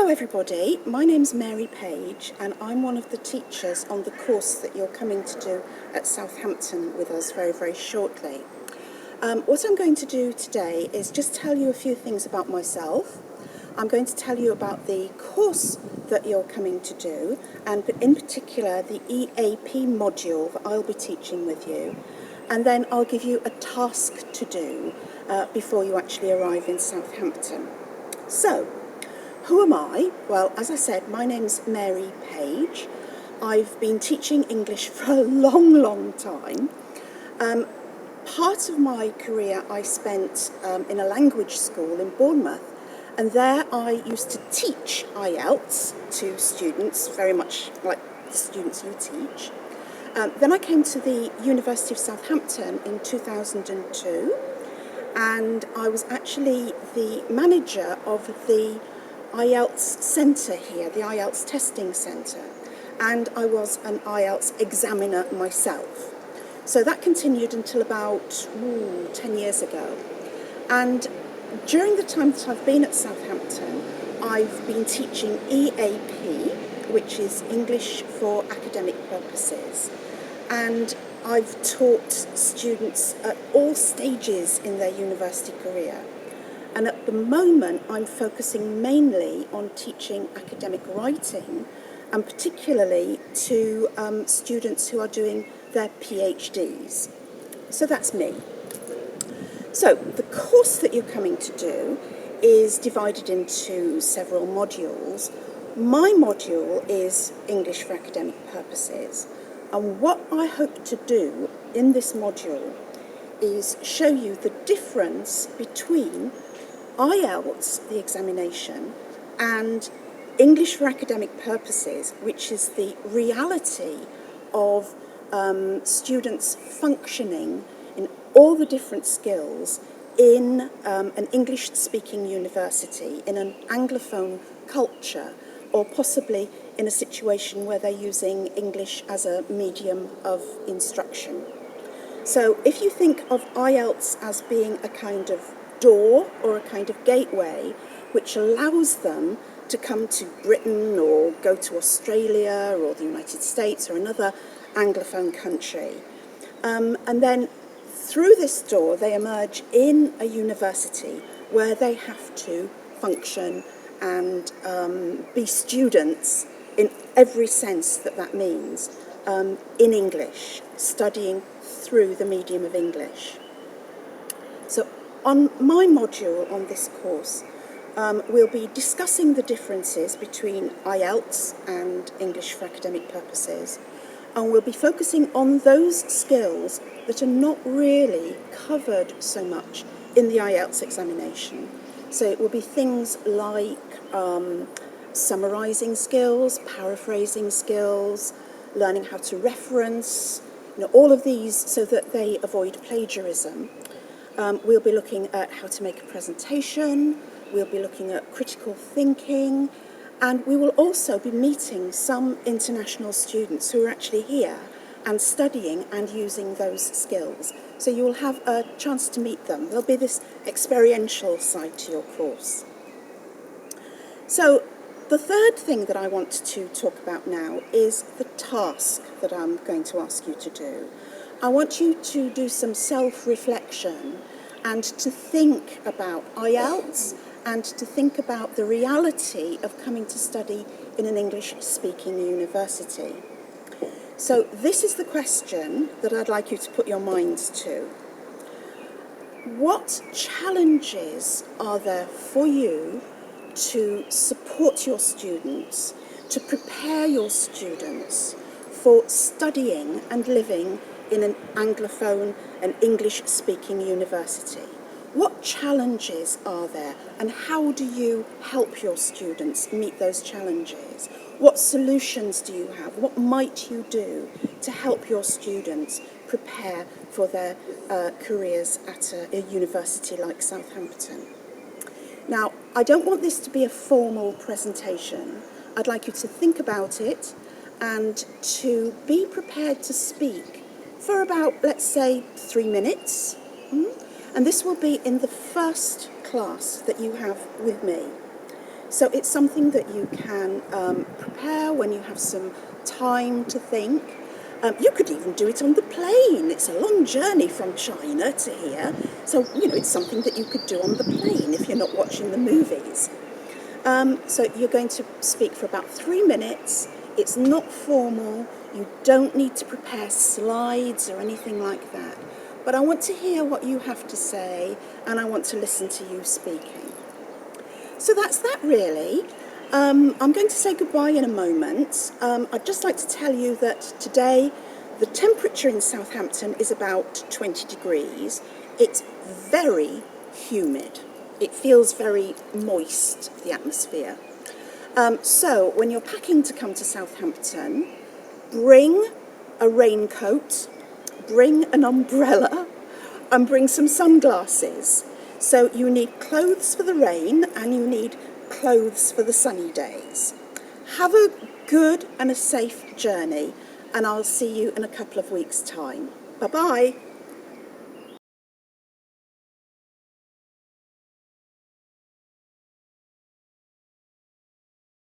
Hello everybody, my name's Mary Page and I'm one of the teachers on the course that you're coming to do at Southampton with us very, very shortly. What I'm going to do today is just tell you a few things about myself. I'm going to tell you about the course that you're coming to do, and in particular the EAP module that I'll be teaching with you. And then I'll give you a task to do before you actually arrive in Southampton. So, who am I? Well, as I said, my name's Mary Page. I've been teaching English for a long, long time. Part of my career I spent in a language school in Bournemouth, and there I used to teach IELTS to students, very much like the students you teach. Then I came to the University of Southampton in 2002, and I was actually the manager of the IELTS centre here, the IELTS testing centre, and I was an IELTS examiner myself. So that continued until about 10 years ago. And during the time that I've been at Southampton, I've been teaching EAP, which is English for Academic Purposes. And I've taught students at all stages in their university career. And at the moment, I'm focusing mainly on teaching academic writing, and particularly to students who are doing their PhDs. So that's me. So the course that you're coming to do is divided into several modules. My module is English for Academic Purposes, and what I hope to do in this module is show you the difference between IELTS, the examination, and English for Academic Purposes, which is the reality of students functioning in all the different skills in an English-speaking university, in an Anglophone culture, or possibly in a situation where they're using English as a medium of instruction. So if you think of IELTS as being a kind of door or a kind of gateway which allows them to come to Britain or go to Australia or the United States or another Anglophone country. And then through this door they emerge in a university where they have to function and be students in every sense that that means, in English, studying through the medium of English. So on my module on this course, we'll be discussing the differences between IELTS and English for Academic Purposes, and we'll be focusing on those skills that are not really covered so much in the IELTS examination. So it will be things like summarising skills, paraphrasing skills, learning how to reference, all of these so that they avoid plagiarism. We'll be looking at how to make a presentation, we'll be looking at critical thinking, and we will also be meeting some international students who are actually here and studying and using those skills. So you will have a chance to meet them. There'll be this experiential side to your course. So the third thing that I want to talk about now is the task that I'm going to ask you to do. I want you to do some self-reflection and to think about IELTS and to think about the reality of coming to study in an English-speaking university. So this is the question that I'd like you to put your minds to. What challenges are there for you to support your students, to prepare your students for studying and living in an Anglophone and English-speaking university? What challenges are there, and how do you help your students meet those challenges? What solutions do you have? What might you do to help your students prepare for their careers at a university like Southampton? Now, I don't want this to be a formal presentation. I'd like you to think about it and to be prepared to speak for about, let's say, 3 minutes. And this will be in the first class that you have with me. So it's something that you can prepare when you have some time to think. You could even do it on the plane. It's a long journey from China to here. So, it's something that you could do on the plane if you're not watching the movies. So you're going to speak for about 3 minutes. It's not formal. You don't need to prepare slides or anything like that. But I want to hear what you have to say, and I want to listen to you speaking. So that's that, really. I'm going to say goodbye in a moment. I'd just like to tell you that today the temperature in Southampton is about 20 degrees. It's very humid. It feels very moist, the atmosphere. So when you're packing to come to Southampton, bring a raincoat, bring an umbrella, and bring some sunglasses. So you need clothes for the rain and you need clothes for the sunny days. Have a good and a safe journey, and I'll see you in a couple of weeks' time. Bye-bye.